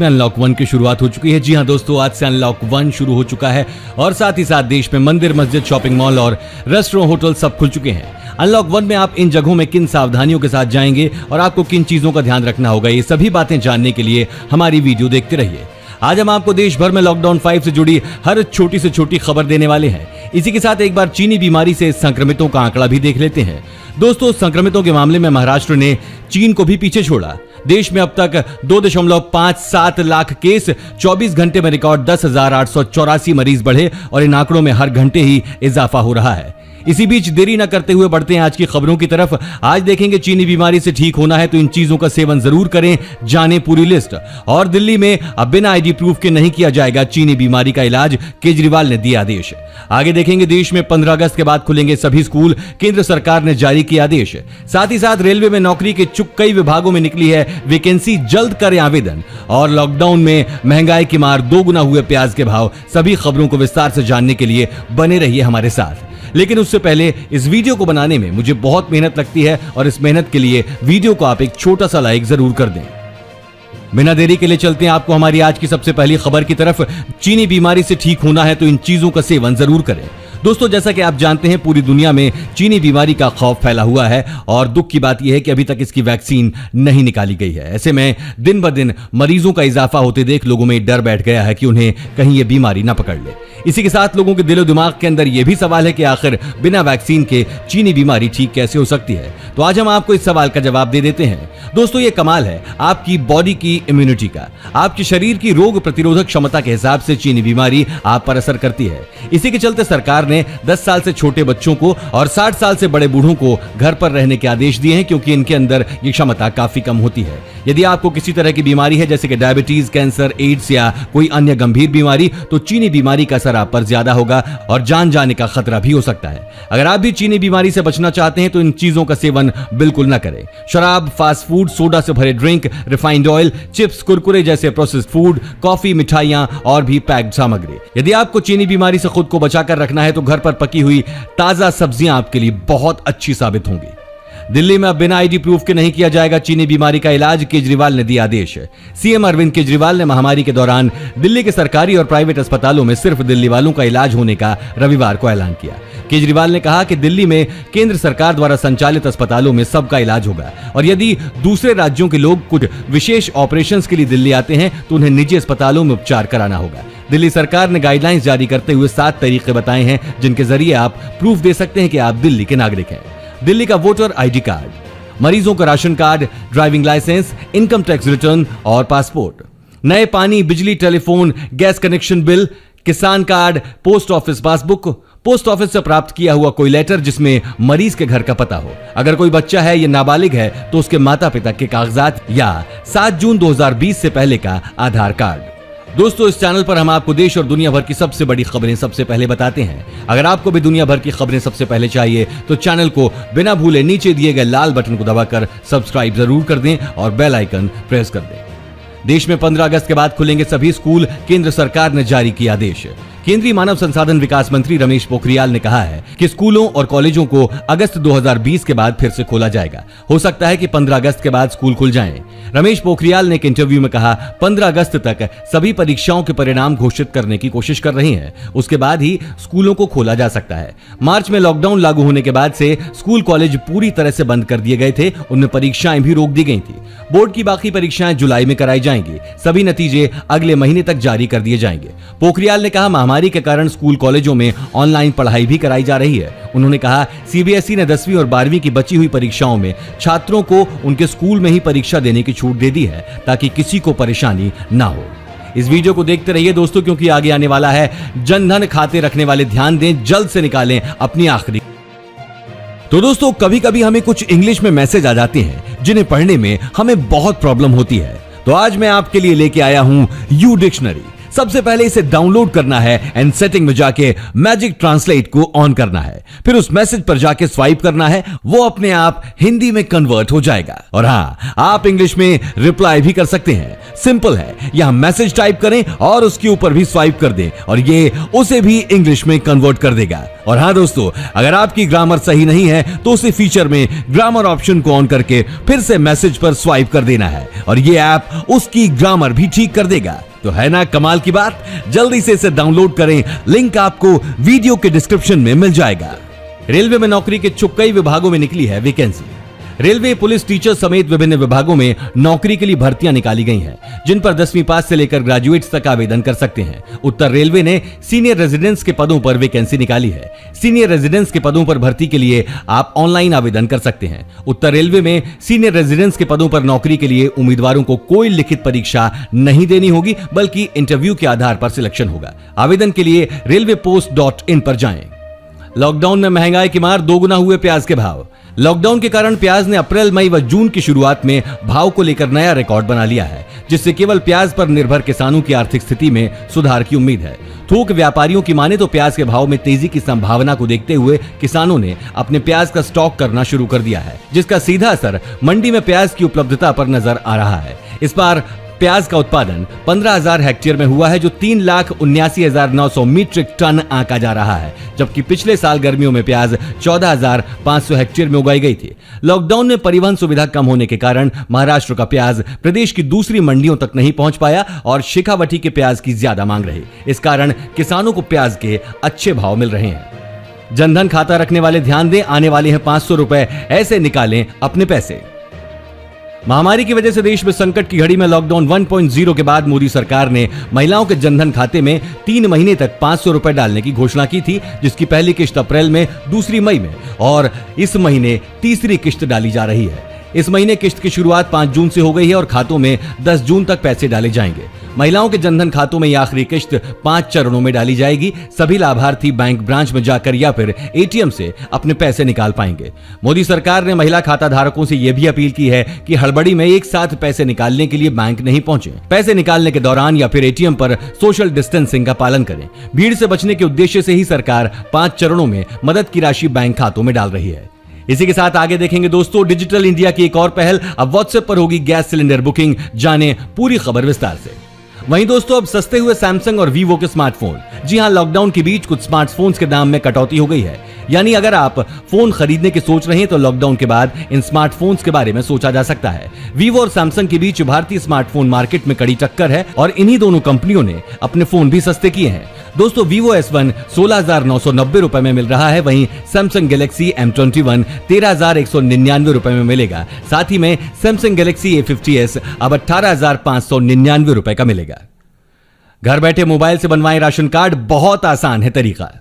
में अनलॉक 1 की शुरुआत हो चुकी है। जी हां दोस्तों, आज से अनलॉक 1 शुरू हो चुका है और साथ ही साथ देश में मंदिर, मस्जिद, शॉपिंग मॉल और रेस्टोरेंट, होटल सब खुल चुके हैं। अनलॉक 1 में आप इन जगहों में किन सावधानियों के साथ जाएंगे और आपको किन चीजों का ध्यान रखना होगा, ये सभी बातें जानने के लिए हमारी वीडियो देखते रहिए। आज हम आपको देश भर में लॉकडाउन 5 से जुड़ी हर छोटी से छोटी खबर देने वाले हैं। इसी के साथ एक बार चीनी बीमारी से संक्रमितों का आंकड़ा भी देख लेते हैं। दोस्तों, संक्रमितों के मामले में महाराष्ट्र ने चीन को भी पीछे छोड़ा। देश में अब तक 2.57 लाख केस, 24 घंटे में रिकॉर्ड 10,884 मरीज बढ़े और इन आंकड़ों में हर घंटे ही इजाफा हो रहा है। इसी बीच देरी न करते हुए बढ़ते हैं आज की खबरों की तरफ। आज देखेंगे चीनी बीमारी से ठीक होना है तो इन चीजों का सेवन जरूर करें, जाने पूरी लिस्ट। और दिल्ली में अब बिना आईडी प्रूफ के नहीं किया जाएगा चीनी बीमारी का इलाज, केजरीवाल ने दिया आदेश। आगे देखेंगे देश में 15 अगस्त के बाद खुलेंगे सभी स्कूल, केंद्र सरकार ने जारी किया आदेश। साथ ही साथ रेलवे में नौकरी के कई विभागों में निकली है वैकेंसी, जल्द करें आवेदन। और लॉकडाउन में महंगाई की मार, 2 गुना हुए प्याज के भाव। सभी खबरों को विस्तार से जानने के लिए बने रहिए हमारे साथ। लेकिन उससे पहले इस वीडियो को बनाने में मुझे बहुत मेहनत लगती है और इस मेहनत के लिए वीडियो को आप एक छोटा सा लाइक जरूर कर दें। बिना देरी के लिए चलते हैं आपको हमारी आज की सबसे पहली खबर की तरफ। चीनी बीमारी से ठीक होना है तो इन चीजों का सेवन जरूर करें। दोस्तों, जैसा कि आप जानते हैं पूरी दुनिया में चीनी बीमारी का खौफ फैला हुआ है और दुख की बात यह है कि अभी तक इसकी वैक्सीन नहीं निकाली गई है। ऐसे में दिन ब दिन मरीजों का इजाफा होते देख लोगों में डर बैठ गया है कि उन्हें कहीं ये बीमारी ना पकड़ ले। इसी के साथ लोगों के दिलो दिमाग के अंदर यह भी सवाल है कि आखिर बिना वैक्सीन के चीनी बीमारी ठीक कैसे हो सकती है। तो आज हम आपको इस सवाल का जवाब दे देते हैं। दोस्तों, ये कमाल है आपकी बॉडी की इम्यूनिटी का, आपके शरीर की रोग प्रतिरोधक क्षमता के हिसाब से चीनी बीमारी आप पर असर करती है। इसी के चलते सरकार ने 10 साल से छोटे बच्चों को और 60 साल से बड़े बूढ़ों को घर पर रहने के आदेश दिए हैं, क्योंकि इनके अंदर ये क्षमता काफी कम होती है। यदि आपको किसी तरह की बीमारी है जैसे कि डायबिटीज, कैंसर, एड्स या कोई अन्य गंभीर बीमारी, तो चीनी बीमारी का असर आप पर ज्यादा होगा और जान जाने का खतरा भी हो सकता है। अगर आप भी चीनी बीमारी से बचना चाहते हैं तो इन चीजों का सेवन बिल्कुल न करें। शराब, फास्ट फूड, सोडा से भरे drink, refined oil, chips, Kurkure जैसे प्रोसेस्ड फूड, कॉफी, मिठाइयां और भी पैक्ड सामग्री। यदि आपको चीनी बीमारी से खुद को बचाकर रखना है तो घर पर पकी हुई ताजा सब्जियां आपके लिए बहुत अच्छी साबित होंगी। दिल्ली में अब बिना आईडी प्रूफ के नहीं किया जाएगा चीनी बीमारी का इलाज, केजरीवाल ने दिया आदेश। सीएम अरविंद केजरीवाल ने महामारी के दौरान दिल्ली के सरकारी और प्राइवेट अस्पतालों में सिर्फ दिल्ली वालों का इलाज होने का रविवार को ऐलान किया। केजरीवाल ने कहा कि दिल्ली में केंद्र सरकार द्वारा संचालित अस्पतालों में सबका इलाज होगा और यदि दूसरे राज्यों के लोग कुछ विशेष ऑपरेशंस के लिए दिल्ली आते हैं तो उन्हें निजी अस्पतालों में उपचार कराना होगा। दिल्ली सरकार ने गाइडलाइंस जारी करते हुए 7 तरीके बताए हैं जिनके जरिए आप प्रूफ दे सकते हैं कि आप दिल्ली के नागरिक हैं। दिल्ली का वोटर आईडी कार्ड, मरीजों का ration card, driving licence, income tax return और पासपोर्ट, नए पानी, बिजली, टेलीफोन, गैस कनेक्शन बिल, किसान card, post office passbook, post office से प्राप्त किया हुआ कोई लेटर जिसमें मरीज के घर का पता हो। अगर कोई बच्चा है या नाबालिग है तो उसके माता पिता के कागजात या 7 जून 2020 से पहले का आधार कार्ड। दोस्तों, इस चैनल पर हम आपको देश और दुनिया भर की सबसे बड़ी खबरें सबसे पहले बताते हैं। अगर आपको भी दुनिया भर की खबरें सबसे पहले चाहिए तो चैनल को बिना भूले नीचे दिए गए लाल बटन को दबाकर सब्सक्राइब जरूर कर दें और बेल आइकन प्रेस कर दें। देश में 15 अगस्त के बाद खुलेंगे सभी स्कूल, केंद्र सरकार ने जारी किया आदेश। केंद्रीय मानव संसाधन विकास मंत्री रमेश पोखरियाल ने कहा है कि स्कूलों और कॉलेजों को अगस्त 2020 के बाद फिर से खोला जाएगा। हो सकता है कि 15 अगस्त के बाद स्कूल खुल जाएं। रमेश पोखरियाल ने एक इंटरव्यू में कहा, 15 अगस्त तक सभी परीक्षाओं के परिणाम घोषित करने की कोशिश कर रही हैं। उसके बाद ही स्कूलों को खोला जा सकता है। मार्च में लॉकडाउन लागू होने के बाद से स्कूल कॉलेज पूरी तरह से बंद कर दिए गए थे, उनमें परीक्षाएं भी रोक दी गई थी। बोर्ड की बाकी परीक्षाएं जुलाई में कराई जाएंगी। सभी नतीजे अगले महीने तक जारी कर दिए जाएंगे। पोखरियाल ने कहा, महामारी के कारण स्कूल कॉलेजों में ऑनलाइन पढ़ाई भी कराई जा रही है। उन्होंने कहा, सीबीएसई ने 10वीं और 12वीं की बची हुई परीक्षाओं में छात्रों को उनके स्कूल में ही परीक्षा देने की छूट दे दी है ताकि किसी को परेशानी ना हो। इस वीडियो को देखते रहिए दोस्तों, क्योंकि आगे आने वाला है जनधन खाते रखने वाले ध्यान दें, जल्द से निकालें अपनी आखिरी। तो दोस्तों, कभी कभी हमें कुछ इंग्लिश में मैसेज आ जाते हैं जिन्हें पढ़ने में हमें बहुत प्रॉब्लम होती है। तो आज मैं आपके लिए लेके आया हूं यू डिक्शनरी। सबसे पहले इसे डाउनलोड करना है एंड सेटिंग में जाके मैजिक ट्रांसलेट को ऑन करना है। फिर उस मैसेज पर जाके स्वाइप करना है, वो अपने आप हिंदी में कन्वर्ट हो जाएगा। और हाँ, आप इंग्लिश में रिप्लाई भी कर सकते हैं। सिंपल है, यहां मैसेज टाइप करें और उसके ऊपर भी स्वाइप कर दें और ये उसे भी इंग्लिश में कन्वर्ट कर देगा। और हाँ दोस्तों, अगर आपकी ग्रामर सही नहीं है तो उसे फीचर में ग्रामर ऑप्शन को ऑन करके फिर से मैसेज पर स्वाइप कर देना है और ये ऐप उसकी ग्रामर भी ठीक कर देगा। तो है ना कमाल की बात। जल्दी से इसे डाउनलोड करें, लिंक आपको वीडियो के डिस्क्रिप्शन में मिल जाएगा। रेलवे में नौकरी के कई विभागों में निकली है वैकेंसी। रेलवे, पुलिस, टीचर समेत विभिन्न विभागों में नौकरी के लिए भर्तियां निकाली गई हैं, जिन पर 10वीं पास से लेकर ग्रेजुएट्स तक आवेदन कर सकते हैं। उत्तर रेलवे ने सीनियर रेजिडेंट्स के पदों पर वैकेंसी निकाली है। सीनियर रेजिडेंट्स के पदों पर भर्ती के लिए आप ऑनलाइन आवेदन कर सकते हैं। उत्तर रेलवे में सीनियर रेजिडेंट्स के पदों पर नौकरी के लिए उम्मीदवारों को कोई लिखित परीक्षा नहीं देनी होगी, बल्कि इंटरव्यू के आधार पर सिलेक्शन होगा। आवेदन के लिए railwaypost.in पर जाएं। लॉकडाउन में महंगाई की मार, दोगुना हुए प्याज के भाव। लॉकडाउन के कारण प्याज ने अप्रैल, मई व जून की शुरुआत में भाव को लेकर नया रिकॉर्ड बना लिया है, जिससे केवल प्याज पर निर्भर किसानों की आर्थिक स्थिति में सुधार की उम्मीद है। थोक व्यापारियों की माने तो प्याज के भाव में तेजी की संभावना को देखते हुए किसानों ने अपने प्याज का स्टॉक करना शुरू कर दिया है, जिसका सीधा असर मंडी में प्याज की उपलब्धता पर नजर आ रहा है। इस बार प्याज का उत्पादन 15,000 हेक्टेयर में हुआ है, जो 3,79,900 मीट्रिक टन आंका जा रहा है, जबकि पिछले साल गर्मियों में प्याज 14,500 हेक्टेयर में उगाई गई थी। लॉकडाउन में परिवहन सुविधा कम होने के कारण महाराष्ट्र का प्याज प्रदेश की दूसरी मंडियों तक नहीं पहुंच पाया और शेखावटी के प्याज की ज्यादा मांग रही। इस कारण किसानों को प्याज के अच्छे भाव मिल रहे हैं। जनधन खाता रखने वाले ध्यान दें, आने वाले हैं 500 रुपए, ऐसे निकालें अपने पैसे। महामारी की वजह से देश में संकट की घड़ी में लॉकडाउन 1.0 के बाद मोदी सरकार ने महिलाओं के जनधन खाते में 3 महीने तक 500 रुपए डालने की घोषणा की थी, जिसकी पहली किश्त अप्रैल में, दूसरी मई में और इस महीने तीसरी किश्त डाली जा रही है। इस महीने किश्त की शुरुआत 5 जून से हो गई है और खातों में 10 जून तक पैसे डाले जाएंगे। महिलाओं के जनधन खातों में यह आखिरी किश्त 5 चरणों में डाली जाएगी। सभी लाभार्थी बैंक ब्रांच में जाकर या फिर एटीएम से अपने पैसे निकाल पाएंगे। मोदी सरकार ने महिला खाता धारकों से यह भी अपील की है कि हड़बड़ी में एक साथ पैसे निकालने के लिए बैंक नहीं पहुंचे। पैसे निकालने के दौरान या फिर एटीएम पर सोशल डिस्टेंसिंग का पालन करें। भीड़ से बचने के उद्देश्य से ही सरकार 5 चरणों में मदद की राशि बैंक खातों में डाल रही है। इसी के साथ आगे देखेंगे दोस्तों, डिजिटल इंडिया की एक और पहल, अब व्हाट्सएप पर होगी गैस सिलेंडर बुकिंग। जाने पूरी खबर विस्तार से। वहीं दोस्तों, अब सस्ते हुए सैमसंग और वीवो के स्मार्टफोन। जी हां, लॉकडाउन के बीच कुछ स्मार्टफोन्स के दाम में कटौती हो गई है। यानी अगर आप फोन खरीदने की सोच रहे हैं तो लॉकडाउन के बाद इन स्मार्टफोन्स के बारे में सोचा जा सकता है। वीवो और सैमसंग के बीच भारतीय स्मार्टफोन मार्केट में कड़ी टक्कर है और इन्हीं दोनों कंपनियों ने अपने फोन भी सस्ते किए हैं। दोस्तों, Vivo S1 16,990 रुपए में मिल रहा है, वहीं Samsung Galaxy M21 13,199 रुपए में मिलेगा। साथ ही में Samsung Galaxy A50s अब 18,599 रुपए का मिलेगा। घर बैठे मोबाइल से बनवाएं राशन कार्ड, बहुत आसान है तरीका।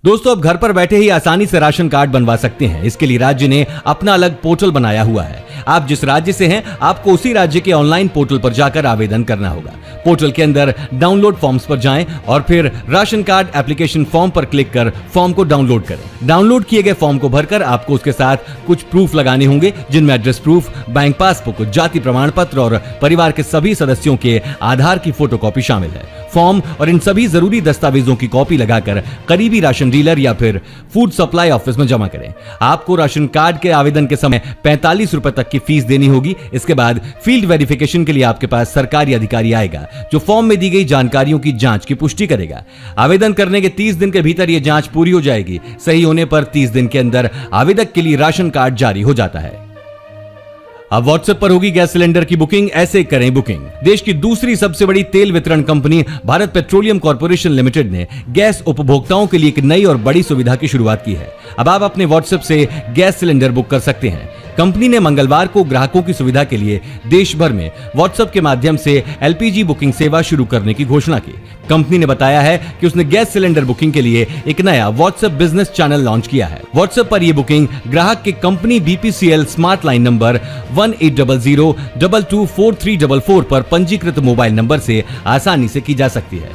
दोस्तों, अब घर पर बैठे ही आसानी से राशन कार्ड बनवा सकते हैं। इसके लिए राज्य ने अपना अलग पोर्टल बनाया हुआ है। आप जिस राज्य से हैं, आपको उसी राज्य के ऑनलाइन पोर्टल पर जाकर आवेदन करना होगा। पोर्टल के अंदर डाउनलोड फॉर्म्स पर जाएं और फिर राशन कार्ड एप्लीकेशन फॉर्म पर क्लिक कर फॉर्म को डाउनलोड करें। डाउनलोड किए गए फॉर्म को भरकर आपको उसके साथ कुछ प्रूफ लगाने होंगे, जिनमें एड्रेस प्रूफ, बैंक पासबुक, जाति प्रमाण पत्र और परिवार के सभी सदस्यों के आधार की फोटोकॉपी शामिल है। फॉर्म और इन सभी जरूरी दस्तावेजों की कॉपी लगाकर करीबी राशन डीलर या फिर फूड सप्लाई ऑफिस में जमा करें। आपको राशन कार्ड के आवेदन के समय 45 रुपए तक की फीस देनी होगी। इसके बाद फील्ड वेरिफिकेशन के लिए आपके पास सरकारी अधिकारी आएगा, जो फॉर्म में दी गई जानकारियों की जांच की पुष्टि करेगा। आवेदन करने के 30 दिन के भीतर यह जांच पूरी हो जाएगी। सही होने पर 30 दिन के अंदर आवेदक के लिए राशन कार्ड जारी हो जाता है। अब व्हाट्सएप पर होगी गैस सिलेंडर की बुकिंग, ऐसे करें बुकिंग। देश की दूसरी सबसे बड़ी तेल वितरण company Bharat petroleum corporation limited ने गैस उपभोक्ताओं के लिए एक नई और बड़ी सुविधा की शुरुआत की है। अब आप अपने व्हाट्सएप से गैस सिलेंडर बुक कर सकते हैं। कंपनी ने मंगलवार को ग्राहकों की सुविधा के लिए देश भर में व्हाट्सएप के माध्यम से एलपीजी बुकिंग सेवा शुरू करने की घोषणा की। कंपनी ने बताया है कि उसने गैस सिलेंडर बुकिंग के लिए एक नया व्हाट्सएप बिजनेस चैनल लॉन्च किया है। व्हाट्सएप पर यह बुकिंग ग्राहक के company BPCL smart line number 1800224344 पर पंजीकृत मोबाइल नंबर से आसानी से की जा सकती है।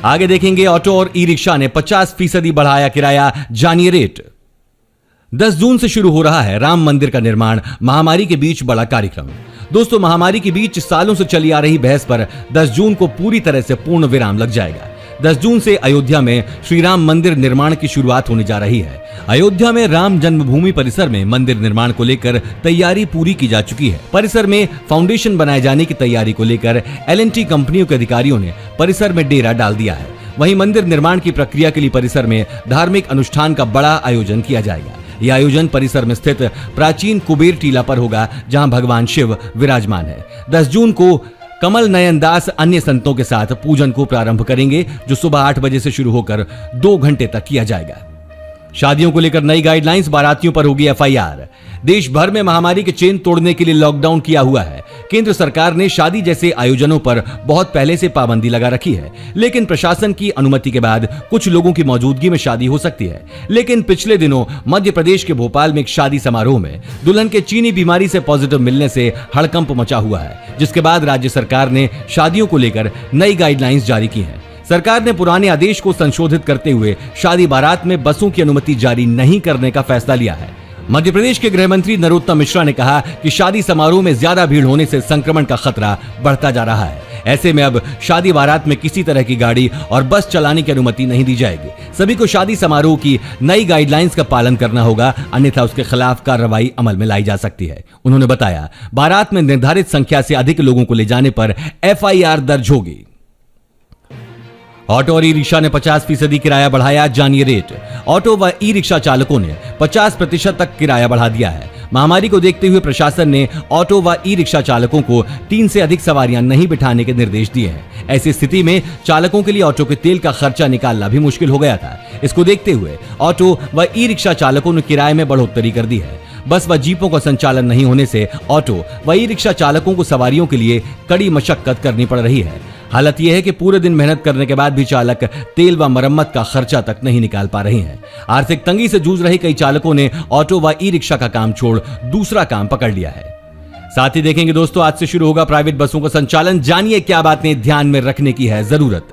आगे देखेंगे, ऑटो और ई रिक्शा ने 50% बढ़ाया किराया, जानिए रेट। 10 जून से शुरू हो रहा है राम मंदिर का निर्माण, महामारी के बीच बड़ा कार्यक्रम। दोस्तों, महामारी के बीच सालों से चली आ रही बहस पर 10 जून को पूरी तरह से पूर्ण विराम लग जाएगा। 10 जून से अयोध्या में श्री राम मंदिर निर्माण की शुरुआत होने जा रही है। अयोध्या में राम जन्मभूमि परिसर में मंदिर निर्माण को लेकर तैयारी पूरी की जा चुकी है। परिसर में फाउंडेशन बनाए जाने की तैयारी को लेकर L&T कंपनियों के अधिकारियों ने परिसर में डेरा डाल दिया है। वहीं मंदिर निर्माण की प्रक्रिया के लिए परिसर में धार्मिक अनुष्ठान का बड़ा आयोजन किया जाएगा। यह आयोजन परिसर में स्थित प्राचीन कुबेर टीला पर होगा, जहां भगवान शिव विराजमान है। 10 जून को कमल नयन दास अन्य संतों के साथ पूजन को प्रारंभ करेंगे, जो सुबह 8 बजे से शुरू होकर 2 घंटे तक किया जाएगा। शादियों को लेकर नई गाइडलाइंस, बारातियों पर होगी FIR। देश भर में महामारी के चेन तोड़ने के लिए लॉकडाउन किया हुआ है। केंद्र सरकार ने शादी जैसे आयोजनों पर बहुत पहले से पाबंदी लगा रखी है, लेकिन प्रशासन की अनुमति के बाद कुछ लोगों की मौजूदगी में शादी हो सकती है। लेकिन पिछले दिनों मध्य प्रदेश के भोपाल में एक शादी समारोह में दुल्हन के चीनी बीमारी से पॉजिटिव मिलने से हड़कंप मचा हुआ है, जिसके बाद राज्य सरकार ने शादियों को लेकर नई गाइडलाइंस जारी की है। सरकार ने पुराने आदेश को संशोधित करते हुए शादी बारात में बसों की अनुमति जारी नहीं करने का फैसला लिया है। मध्य प्रदेश के गृह मंत्री नरोत्तम मिश्रा ने कहा कि शादी समारोह में ज्यादा भीड़ होने से संक्रमण का खतरा बढ़ता जा रहा है। ऐसे में अब शादी बारात में किसी तरह की गाड़ी और बस चलाने की अनुमति नहीं दी जाएगी। सभी को शादी समारोह की नई गाइडलाइंस का पालन करना होगा, अन्यथा उसके खिलाफ कार्रवाई अमल में लाई जा सकती है। उन्होंने बताया, बारात में निर्धारित संख्या से अधिक लोगों को ले जाने पर FIR दर्ज होगी। ऑटो और ई-रिक्शा ने 50% किराया बढ़ाया, जानिए रेट। ऑटो व ई-रिक्शा चालकों ने 50% तक किराया बढ़ा दिया है। महामारी को देखते हुए प्रशासन ने ऑटो व ई-रिक्शा चालकों को 3 से अधिक सवारियां नहीं बिठाने के निर्देश दिए हैं। ऐसी स्थिति में चालकों के लिए ऑटो के तेल का खर्चा निकालना भी मुश्किल हो गया था। इसको देखते हुए ऑटो व ई-रिक्शा चालकों ने किराए में बढ़ोतरी कर दी है। बस व जीपों का संचालन नहीं होने से ऑटो व ई-रिक्शा चालकों को सवारियों के लिए कड़ी मशक्कत करनी पड़ रही है। हालत यह है कि पूरे दिन मेहनत करने के बाद भी चालक तेल व मरम्मत का खर्चा तक नहीं निकाल पा रहे हैं। आर्थिक तंगी से जूझ रहे कई चालकों ने ऑटो व ई-रिक्शा का काम छोड़ दूसरा काम पकड़ लिया है। साथ ही देखेंगे दोस्तों, आज से शुरू होगा प्राइवेट बसों का संचालन। जानिए क्या बातें ध्यान में रखने की है जरूरत।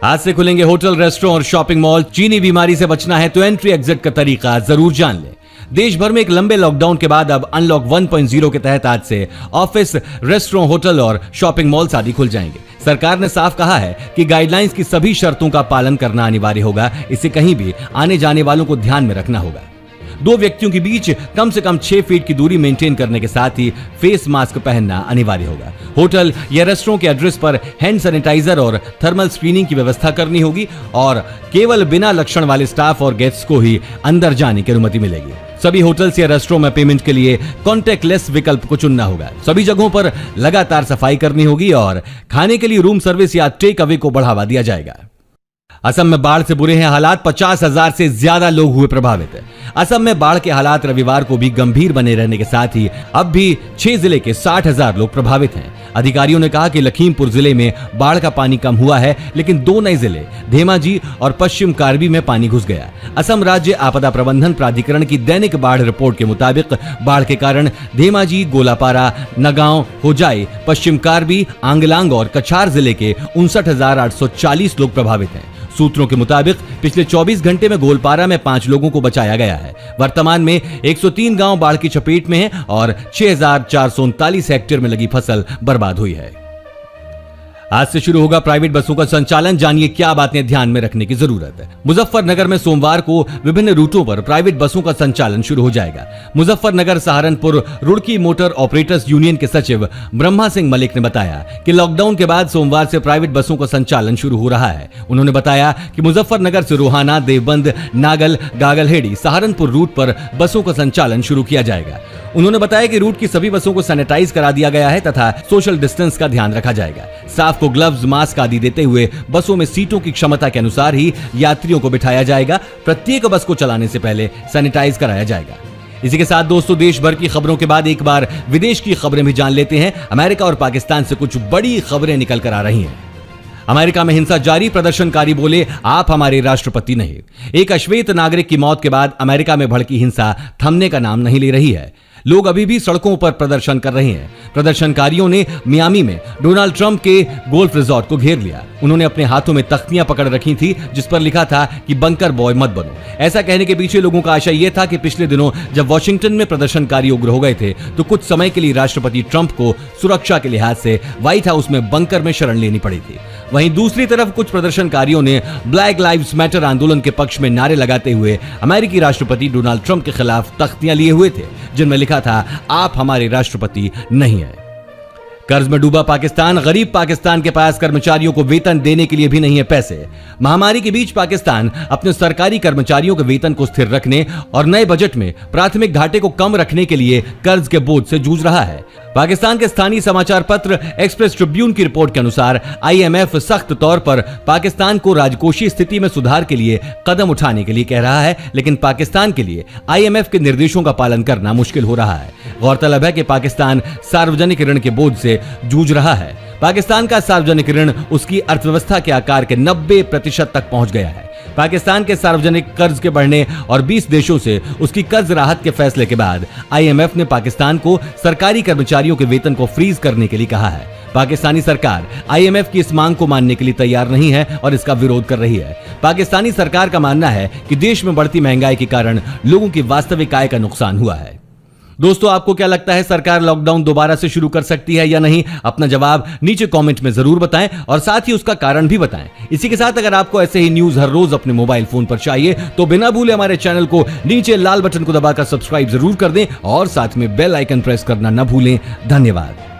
आज से खुलेंगे होटल, रेस्टोरेंट और शॉपिंग मॉल। चीनी बीमारी से बचना है तो एंट्री एग्जिट का तरीका जरूर जान लें। देश भर में एक लंबे लॉकडाउन के बाद अब अनलॉक 1.0 के तहत आज से ऑफिस, रेस्टोरेंट, होटल और शॉपिंग मॉल्स आदि खुल जाएंगे। सरकार ने साफ कहा है कि गाइडलाइंस की सभी शर्तों का पालन करना अनिवार्य होगा। इसे कहीं भी आने जाने वालों को ध्यान में रखना होगा। 2 व्यक्तियों के बीच कम से कम 6 फीट की दूरी मेंटेन करने के साथ ही फेस मास्क पहनना अनिवार्य होगा। होटल या रेस्टोरेंट के एड्रेस पर हैंड सैनिटाइजर और थर्मल स्क्रीनिंग की व्यवस्था करनी होगी और केवल बिना लक्षण वाले स्टाफ और गेस्ट्स को ही अंदर जाने की अनुमति मिलेगी। सभी होटल्स या रेस्टोरेंट में पेमेंट के लिए कॉन्टैक्टलेस विकल्प को चुनना होगा। सभी जगहों पर लगातार सफाई करनी होगी और खाने के लिए रूम सर्विस या टेक अवे को बढ़ावा दिया जाएगा। असम में बाढ़ से बुरे हैं हालात, 50,000 से ज्यादा लोग हुए प्रभावित। असम में बाढ़ के हालात रविवार को भी गंभीर बने रहने के साथ ही अब भी 6 जिले के 60,000 लोग प्रभावित हैं। अधिकारियों ने कहा कि लखीमपुर जिले में बाढ़ का पानी कम हुआ है, लेकिन 2 नए जिले धेमाजी और पश्चिम कार्बी में पानी घुस गया। असम राज्य आपदा प्रबंधन प्राधिकरण की दैनिक बाढ़ रिपोर्ट के मुताबिक बाढ़ के कारण धेमाजी, गोलापारा, नगांव, होजाई, पश्चिम कार्बी, आंगलांग और कछार जिले के 59,840 लोग प्रभावित हैं। सूत्रों के मुताबिक पिछले 24 घंटे में गोलपारा में 5 लोगों को बचाया गया है। वर्तमान में 103 गांव बाढ़ की चपेट में हैं और 6,439 हेक्टेयर में लगी फसल बर्बाद हुई है। आज से शुरू होगा प्राइवेट बसों का संचालन। जानिए क्या बातें ध्यान में रखने की जरूरत है। मुजफ्फरनगर में सोमवार को विभिन्न रूटों पर प्राइवेट बसों का संचालन शुरू हो जाएगा। Muzaffarnagar Saharanpur Roorkee motor operators union के सचिव ब्रह्मा सिंह मलिक ने बताया कि लॉकडाउन के बाद सोमवार से प्राइवेट बसों का संचालन शुरू हो रहा है। उन्होंने बताया कि मुजफ्फरनगर से रोहाना, देवबंद, नागल, गागलहेड़ी, सहारनपुर रूट पर बसों का संचालन शुरू किया जाएगा। उन्होंने बताया कि रूट की सभी बसों को सैनिटाइज करा दिया गया है तथा सोशल डिस्टेंस का ध्यान रखा जाएगा। स्टाफ को ग्लव्स, मास्क आदि देते हुए बसों में सीटों की क्षमता के अनुसार ही यात्रियों को बिठाया जाएगा। प्रत्येक बस को चलाने से पहले सैनिटाइज कराया जाएगा। इसी के साथ दोस्तों, देश भर की खबरों के बाद एक बार विदेश की खबरें भी जान लेते हैं। अमेरिका और पाकिस्तान से कुछ बड़ी खबरें निकल कर आ रही हैं। अमेरिका में हिंसा जारी, प्रदर्शनकारी बोले आप हमारे राष्ट्रपति नहीं। एक अश्वेत नागरिक की मौत के बाद अमेरिका में भड़की हिंसा थमने का नाम नहीं ले रही है। लोग अभी भी सड़कों पर प्रदर्शन कर रहे हैं। प्रदर्शनकारियों ने मियामी में डोनाल्ड ट्रंप के गोल्फ रिजॉर्ट को घेर लिया। उन्होंने अपने हाथों में तख्तियां पकड़ रखी थी जिस पर लिखा था कि बंकर बॉय मत बनो। ऐसा कहने के पीछे लोगों का आशय यह था कि पिछले दिनों जब वॉशिंगटन में प्रदर्शनकारी उग्र हो गए थे तो कुछ समय के लिए राष्ट्रपति ट्रंप को सुरक्षा के लिहाज से व्हाइट हाउस में बंकर में शरण लेनी पड़ी थी। वहीं दूसरी तरफ कुछ प्रदर्शनकारियों ने ब्लैक लाइव्स मैटर आंदोलन के पक्ष में नारे लगाते हुए अमेरिकी राष्ट्रपति डोनाल्ड ट्रंप के खिलाफ तख्तियां लिए हुए थे जिनमें लिखा था, आप हमारे राष्ट्रपति नहीं है। कर्ज में डूबा पाकिस्तान, गरीब पाकिस्तान के पास कर्मचारियों को वेतन देने के लिए भी नहीं है पैसे। महामारी के बीच पाकिस्तान अपने सरकारी कर्मचारियों के वेतन को स्थिर रखने और नए बजट में प्राथमिक घाटे को कम रखने के लिए कर्ज के बोझ से जूझ रहा है। पाकिस्तान के स्थानीय समाचार पत्र एक्सप्रेस ट्रिब्यून की रिपोर्ट के अनुसार आईएमएफ सख्त तौर पर पाकिस्तान को राजकोषीय स्थिति में सुधार के लिए कदम उठाने के लिए कह रहा है, लेकिन पाकिस्तान के लिए आईएमएफ के निर्देशों का पालन करना मुश्किल हो रहा है। गौरतलब है कि पाकिस्तान सार्वजनिक ऋण के बोझ से जूझ रहा है। पाकिस्तान का सार्वजनिक ऋण उसकी अर्थव्यवस्था के आकार के 90% तक पहुंच गया है। पाकिस्तान के सार्वजनिक कर्ज के बढ़ने और 20 देशों से उसकी कर्ज राहत के फैसले के बाद आईएमएफ ने पाकिस्तान को सरकारी कर्मचारियों के वेतन को फ्रीज करने के लिए कहा है। पाकिस्तानी सरकार आईएमएफ की इस मांग को मानने के लिए तैयार नहीं है और इसका विरोध कर रही है। पाकिस्तानी सरकार का मानना है कि देश में बढ़ती महंगाई के कारण लोगों की वास्तविक आय का नुकसान हुआ है। दोस्तों, आपको क्या लगता है, सरकार लॉकडाउन दोबारा से शुरू कर सकती है या नहीं? अपना जवाब नीचे कमेंट में जरूर बताएं और साथ ही उसका कारण भी बताएं। इसी के साथ अगर आपको ऐसे ही न्यूज हर रोज अपने मोबाइल फोन पर चाहिए तो बिना भूले हमारे चैनल को नीचे लाल बटन को दबाकर सब्सक्राइब जरूर कर दें और साथ में बेल आइकन प्रेस करना न भूलें। धन्यवाद।